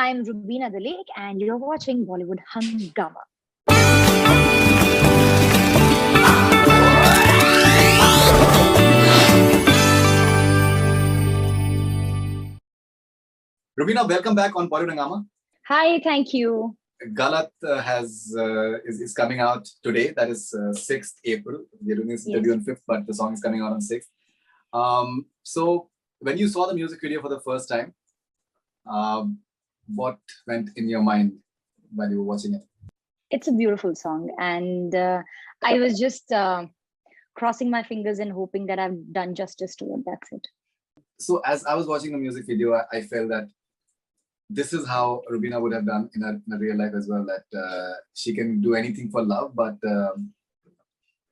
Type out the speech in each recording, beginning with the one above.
I'm Rubina the Lake, and you're watching Bollywood Hungama. Rubina, welcome back on Bollywood Hangama. Hi, thank you. Galat is coming out today. That is 6th April. We're doing this interview on 5th, but the song is coming out on 6th. So when you saw the music video for the first time, what went in your mind while you were watching it? It's a beautiful song, and I was just crossing my fingers and hoping that I've done justice to it. That's it. So as I was watching the music video, I felt that this is how Rubina would have done in a real life as well, that she can do anything for love, but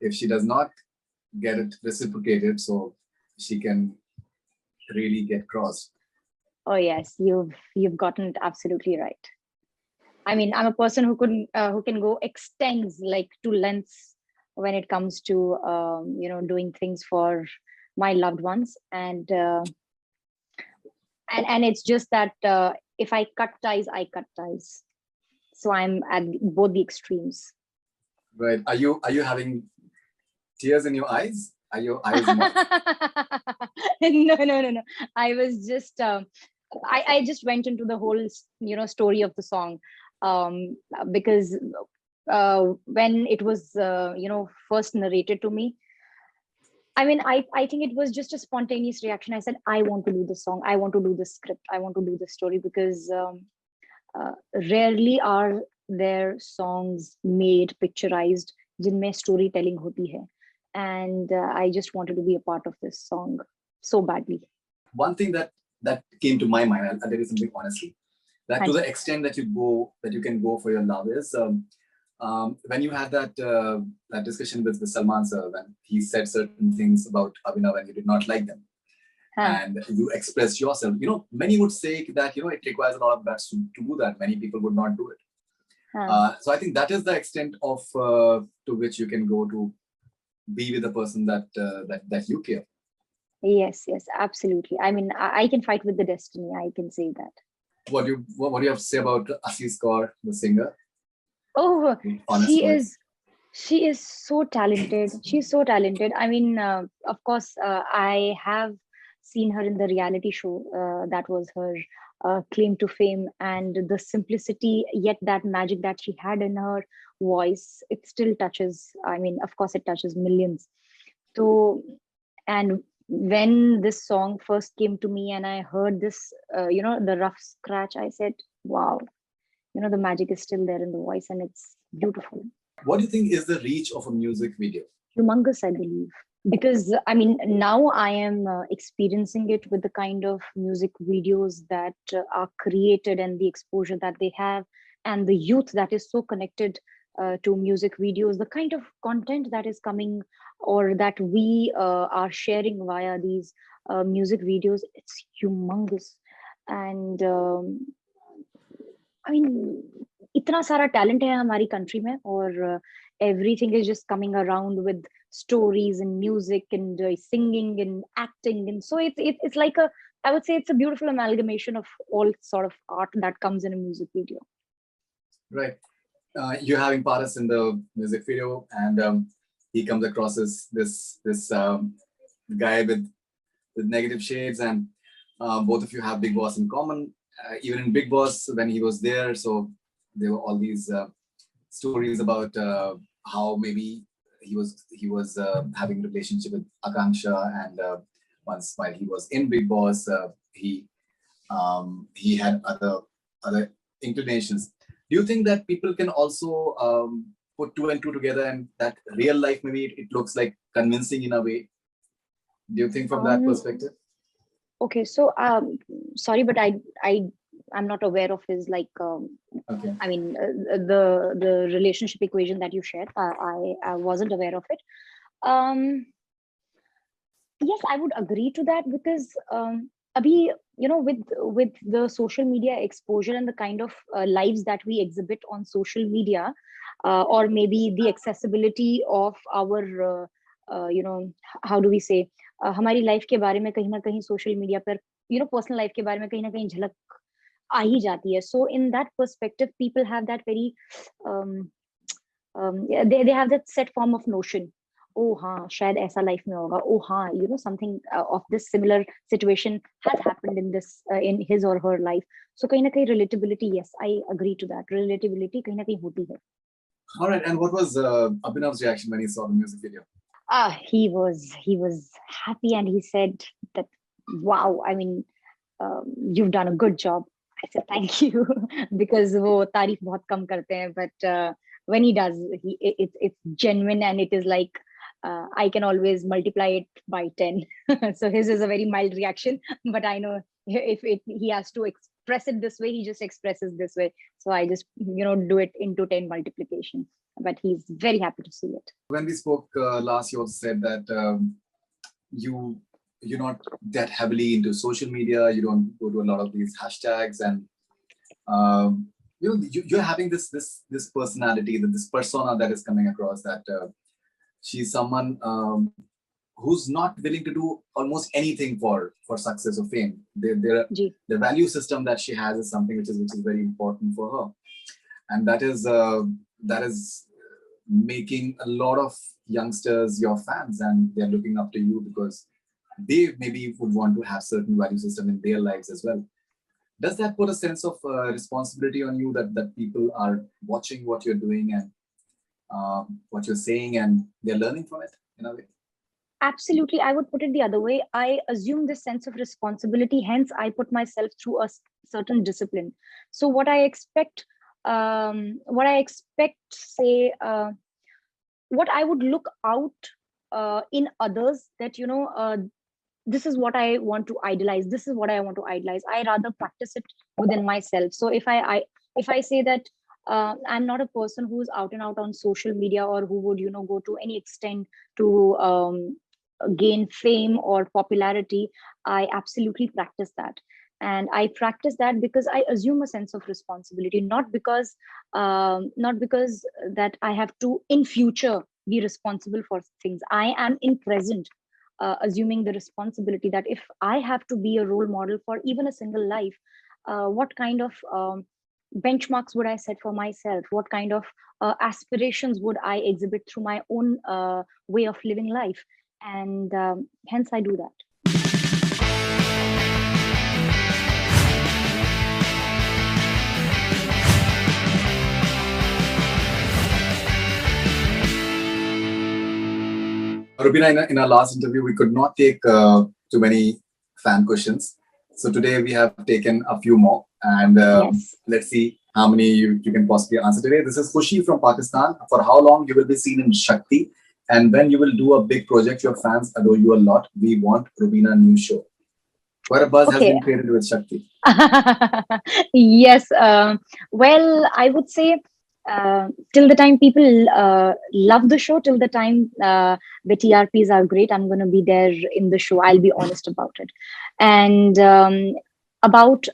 if she does not get it reciprocated, so she can really get crossed. Oh yes, you've gotten it absolutely right. I mean, I'm a person who can go extends like to lengths when it comes to doing things for my loved ones, and it's just that if I cut ties, I cut ties. So I'm at both the extremes. Right. Are you having tears in your eyes? Are your eyes not? No. I was just I just went into the whole story of the song, because when it was first narrated to me, I mean, I think it was just a spontaneous reaction. I said, I want to do this song. I want to do this script. I want to do this story, because rarely are there songs made, picturized, जिनमें storytelling होती है. And I just wanted to be a part of this song so badly. One thing that came to my mind, I'll tell you something honestly, that to the extent that you can go for your love is when you had that discussion with Salman sir, when he said certain things about Abhinav and you did not like them, and you expressed yourself. Many would say that it requires a lot of guts to do that. Many people would not do it. So I think that is the extent of to which you can go to be with the person that you care. Yes, absolutely. I mean, I can fight with the destiny. I can say that. What do you have to say about Asis Kaur, the singer? Oh, she is so talented. She's so talented. I mean, of course, I have seen her in the reality show. That was her claim to fame, and the simplicity, yet that magic that she had in her voice, it still touches. I mean, of course, it touches millions. So, and when this song first came to me and I heard this, the rough scratch, I said, wow, the magic is still there in the voice, and it's beautiful. What do you think is the reach of a music video? Humongous, I believe. Because I mean, now I am experiencing it with the kind of music videos that are created and the exposure that they have, and the youth that is so connected to music videos, the kind of content that is coming or that we are sharing via these music videos, it's humongous. And I mean, इतना सारा talent है हमारी country में, और everything is just coming around with stories and music and singing and acting, and so it's like I would say it's a beautiful amalgamation of all sort of art that comes in a music video. Right. You're having Paras in the music video, and he comes across as this guy with negative shades, and both of you have Bigg Boss in common. Even in Bigg Boss, when he was there, so there were all these stories about how maybe he was having a relationship with Akanksha, and once while he was in Bigg Boss, he had other inclinations. Do you think that people can also put two and two together, and that real life maybe it looks like convincing in a way? Do you think from that perspective? Okay, so sorry, but I'm not aware of his okay. I mean, the relationship equation that you shared. I wasn't aware of it. Yes, I would agree to that, because abhi, with the social media exposure and the kind of lives that we exhibit on social media, or maybe the accessibility of our how do we say, हमारी life के बारे में कहीं ना कहीं social media पर personal life के बारे में कहीं ना कहीं झलक आ ही जाती है. So in that perspective, people have that very um, yeah, they have that set form of notion. Oh हाँ शायद ऐसा life में होगा. Oh हाँ, you know, something of this similar situation has happened in this in his or her life. So कहीं ना कहीं relatability, yes, I agree to that. Relatability कहीं ना कहीं होती है. All right. And what was Abhinav's reaction when he saw the music video? He was happy and he said that, wow, I mean, you've done a good job. I said thank you because वो तारीफ बहुत कम करते हैं, but when he does, it's genuine and it is like I can always multiply it by 10. So his is a very mild reaction, but I know if he has to express it this way, he just expresses this way. So I just do it into 10 multiplication. But he's very happy to see it. When we spoke last, you also said that you're not that heavily into social media. You don't go to a lot of these hashtags, and you're having this personality, this persona that is coming across, that she's someone who's not willing to do almost anything for success or fame. The value system that she has is something which is very important for her, and that is making a lot of youngsters your fans, and they're looking up to you because they maybe would want to have certain value system in their lives as well. Does that put a sense of responsibility on you, that people are watching what you're doing and what you're saying, and they're learning from it in a way? Absolutely. I would put it the other way. I assume this sense of responsibility, hence I put myself through a certain discipline. So what I expect, say, what I would look out in others, that this is what I want to idolize, this is what I want to idolize, I rather practice it within myself. So if I say that I'm not a person who's out and out on social media, or who would go to any extent to gain fame or popularity, I absolutely practice that. And I practice that because I assume a sense of responsibility, not because that I have to in future be responsible for things. I am in present assuming the responsibility that if I have to be a role model for even a single life, what kind of benchmarks would I set for myself? What kind of aspirations would I exhibit through my own way of living life? And hence I do that. Rubina, in our last interview, we could not take too many fan questions. So today we have taken a few more, and Yes. let's see how many you can possibly answer today. This is Khushi from Pakistan. For how long you will be seen in Shakti, and when you will do a big project? Your fans adore you a lot. We want Rubina new show. Quite a buzz has Okay. been created with Shakti. Yes. Well, I would say till the time people love the show, till the time the TRPs are great, I'm going to be there in the show. I'll be honest about it. And about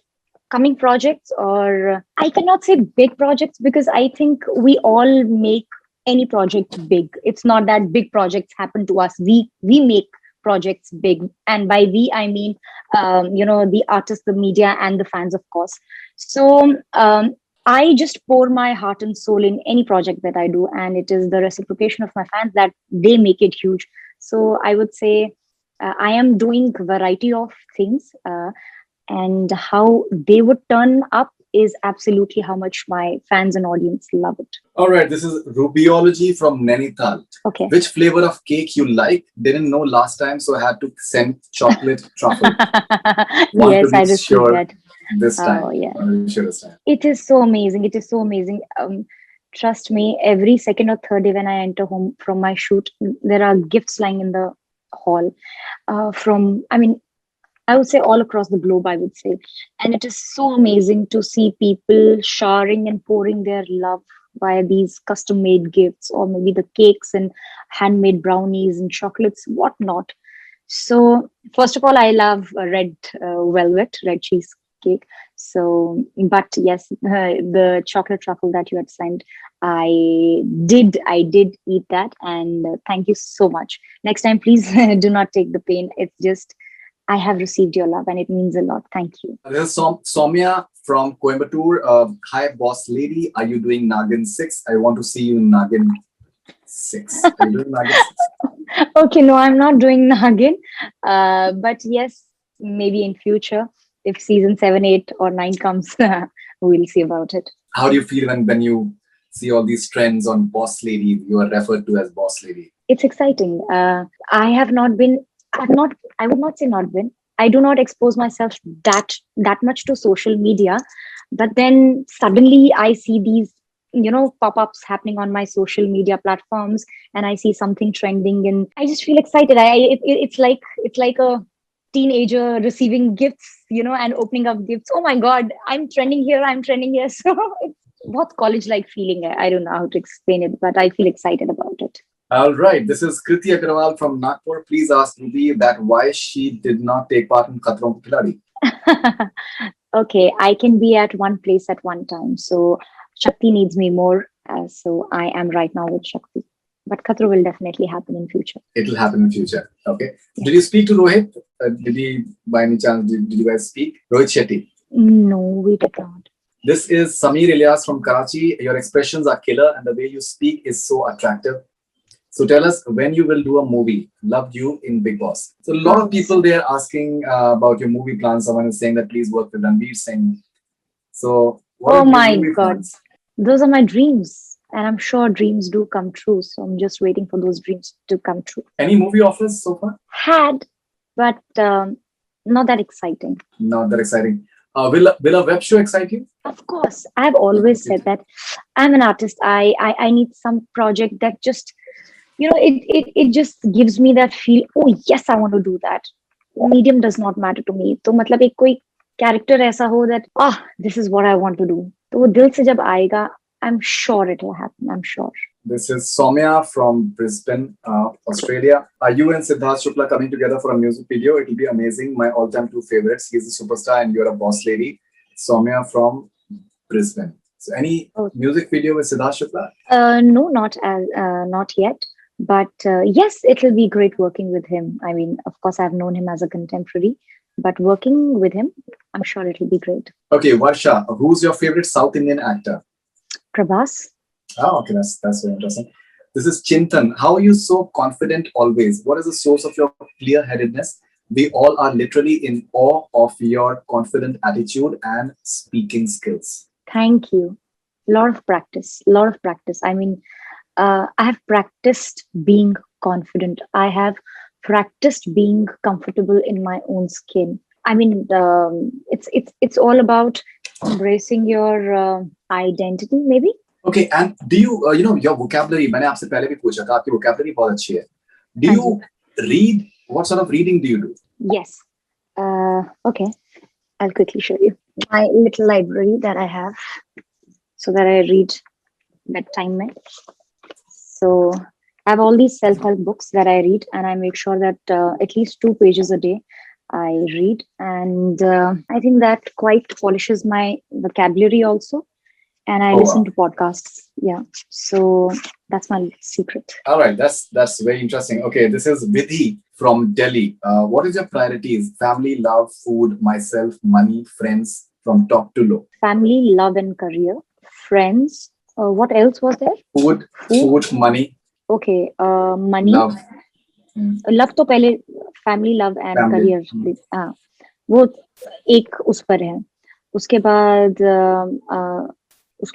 coming projects, or I cannot say big projects, because I think we all make any project big. It's not that big projects happen to us. We make projects big, and by we I mean the artists, the media, and the fans, of course. So I just pour my heart and soul in any project that I do, and it is the reciprocation of my fans that they make it huge. So I would say I am doing a variety of things, and how they would turn up is absolutely how much my fans and audience love it. All right, this is Rubiology from Nainital. Okay. Which flavor of cake you like? Didn't know last time, so I had to send chocolate truffle. Yes, I received sure that. this time. Oh, yeah. Want to be sure this time. It is so amazing. It is so amazing. Trust me, every second or third day when I enter home from my shoot, there are gifts lying in the hall I would say all across the globe, I would say. And it is so amazing to see people showering and pouring their love via these custom made gifts, or maybe the cakes and handmade brownies and chocolates, whatnot. So, first of all, I love red velvet, red cheesecake. So, but yes, the chocolate truffle that you had sent, I did eat that, and thank you so much. Next time, please do not take the pain. It's just I have received your love and it means a lot. Thank you. This is Soumya from Coimbatore. Hi, boss lady. Are you doing Nagin 6? I want to see you in Nagin 6. Are you doing Nagin 6? Okay, no, I'm not doing Nagin. But yes, maybe in future, if season 7, 8, or 9 comes, we'll see about it. How do you feel when you see all these trends on boss lady? You are referred to as boss lady. It's exciting. I have not been, I've not, I would not say not been. I do not expose myself that much to social media, but then suddenly I see these, pop-ups happening on my social media platforms, and I see something trending, and I just feel excited. It's like a teenager receiving gifts, and opening up gifts. Oh my God, I'm trending here. I'm trending here. So it's what college like feeling. I don't know how to explain it, but I feel excited about it. All right. This is Kriti Agarwal from Nagpur. Please ask Ruby that why she did not take part in Khatron Ke Khiladi. Okay, I can be at one place at one time. So Shakti needs me more. So I am right now with Shakti. But Khatro will definitely happen in future. It will happen in future. Okay. Yeah. Did you speak to Rohit? Did he, by any chance, did you guys speak? Rohit Shetty. No, we did not. This is Samir Ilyas from Karachi. Your expressions are killer and the way you speak is so attractive. So tell us when you will do a movie. Loved you in Big Boss. So a lot of people there asking about your movie plans. Someone is saying that please work with Ranveer Singh. So what Oh are your my movie God. plans? Those are my dreams. And I'm sure dreams do come true. So I'm just waiting for those dreams to come true. Any movie offers so far? Had, but not that exciting. Not that exciting. Will a web show excite you? Of course, I've always said that I'm an artist. I need some project that just, it just gives me that feel. Oh yes, I want to do that. Medium does not matter to me. तो मतलब एक कोई character ऐसा हो that this is what I want to do. तो वो दिल से जब आएगा, I'm sure it will happen. I'm sure. This is Soumya from Brisbane, Australia. Are you and Siddharth Shukla coming together for a music video? It will be amazing. My all-time two favorites. He's a superstar and you're a boss lady. Soumya from Brisbane. So any music video with Siddharth Shukla? No, not yet. But yes, it will be great working with him. I mean, of course, I've known him as a contemporary, but working with him, I'm sure it will be great. Okay, Varsha, who's your favorite South Indian actor? Prabhas. Oh, okay, that's very interesting. This is Chintan. How are you so confident always? What is the source of your clear-headedness? We all are literally in awe of your confident attitude and speaking skills. Thank you. Lot of practice. I mean, I have practiced being confident. I have practiced being comfortable in my own skin. I mean, it's all about embracing your identity, maybe. Okay, and do you, your vocabulary, मैंने आपसे पहले भी पूछा था, आपकी vocabulary बहुत अच्छी है. Do you read? What sort of reading do you do? Yes. Okay. I'll quickly show you my little library that I have so that I read bedtime. So I have all these self-help books that I read, and I make sure that at least 2 pages a day I read. And I think that quite polishes my vocabulary also. And I listen to podcasts. Yeah. So that's my secret. All right. That's very interesting. Okay. This is Vidhi from Delhi. What is your priorities? Family, love, food, myself, money, friends, from top to low. Family, love, and career. Friends. What else was there? Food, money. Okay. Money. Love. Love तो पहले family, love, and career. हाँ. वो एक उस पर है. उसके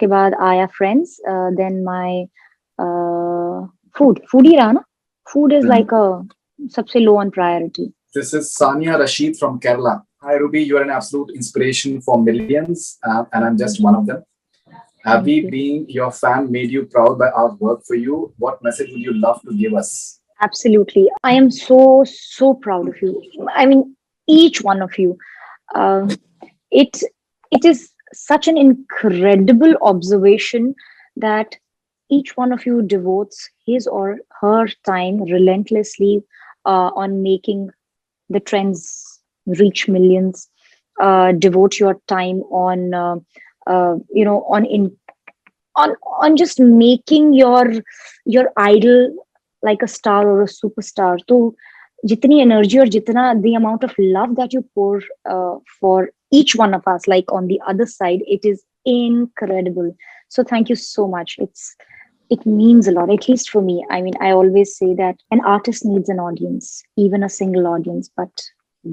बाद आया friends, then my food ही रहा ना. Food is like a सबसे low on priority. This is Sania Rashid from Kerala. Hi Ruby, you are an absolute inspiration for millions, and I'm just one of them. Have we been your fan, made you proud by our work for you? What message would you love to give us? Absolutely. I am so proud of you. I mean, each one of you. It is such an incredible observation that each one of you devotes his or her time relentlessly on making the trends reach millions. Devote your time on on just making your idol like a star or a superstar. So जितनी energy और जितना the amount of love that you pour for each one of us, like on the other side, it is incredible. So thank you so much. It means a lot, at least for me. I mean, I always say that an artist needs an audience, even a single audience, but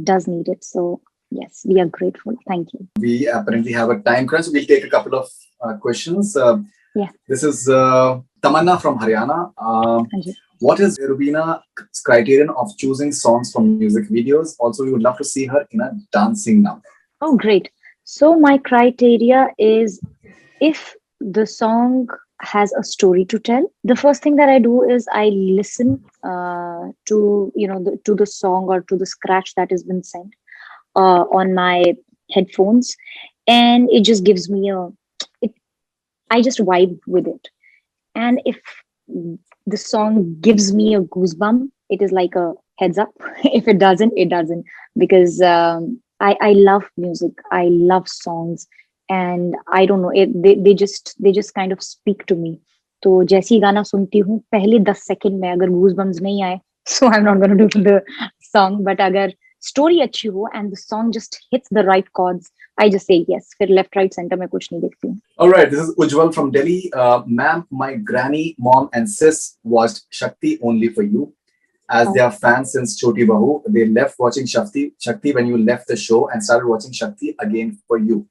does need it. So yes, we are grateful. Thank you. We apparently have a time crunch. We'll take a couple of questions. Yeah. This is Tamanna from Haryana. Thank you. What is Rubina's criterion of choosing songs from music videos? Also, we would love to see her in a dancing number. Oh, great. So my criteria is if the song has a story to tell, the first thing that I do is I listen to to the song or to the scratch that has been sent on my headphones, and it just gives me it. I just vibe with it, and if the song gives me a goosebump, it is like a heads up. If it doesn't, it doesn't, because I love music, I love songs, and I don't know, they just kind of speak to me. तो जैसे ही गाना सुनती हूँ, पहले 10 second में अगर goosebumps नहीं आए, so I'm not going to do the song. But अगर स्टोरी अच्छी हो and the song just hits the right chords, I just say yes. फिर left right center में कुछ नहीं देखती हूँ. All right, this is Ujjwal from Delhi. Ma'am, my granny, mom, and sis watched Shakti only for you. As they are fans since Choti Bahu, they left watching Shakti when you left the show and started watching Shakti again for you.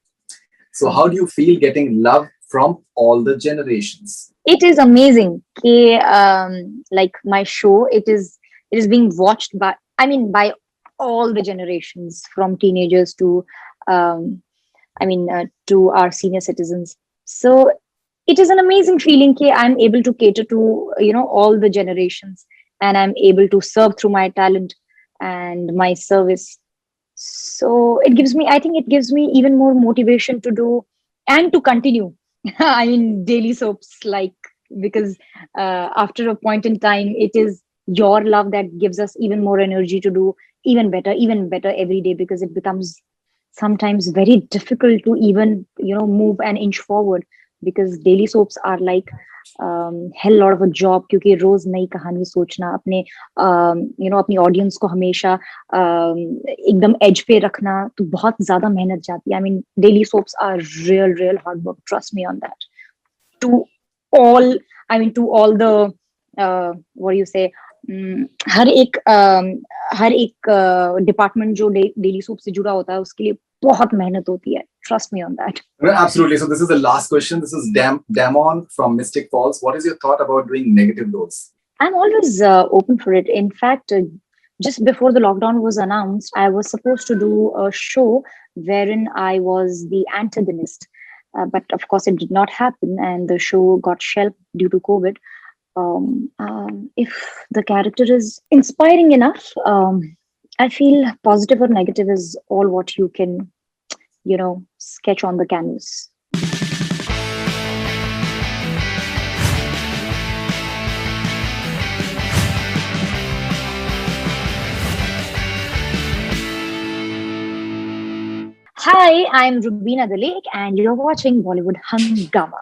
So, how do you feel getting love from all the generations? It is amazing. Like my show, it is being watched by all the generations, from teenagers to to our senior citizens. So it is an amazing feeling that I'm able to cater to all the generations, and I'm able to serve through my talent and my service. So I think it gives me even more motivation to do and to continue. I mean, daily soaps, like, because after a point in time, it is your love that gives us even more energy to do even better every day, because it becomes sometimes very difficult to even move an inch forward, because daily soaps are like hell lot of a job, क्योंकि रोज नई कहानी सोचना, अपने अपनी audience को हमेशा एकदम as पे रखना, तो बहुत ज्यादा मेहनत जाती है. I mean, daily soaps are real hard work, trust me on that. To all, to all the what do you say, हर एक डिपार्टमेंट जो डेली सोप से जुड़ा होता है, उसके लिए बहुत मेहनत होती है. Trust me on that. Absolutely. So this is the last question. This is Damon from Mystic Falls. What is your thought about doing negative roles? I'm always open for it. In fact, just before the lockdown was announced, I was supposed to do a show wherein I was the antagonist. But of course, it did not happen, and the show got shelved due to COVID. If the character is inspiring enough, I feel positive or negative is all what you can, sketch on the canvas. Hi, I'm Rubina Dalek, and you're watching Bollywood Hungama.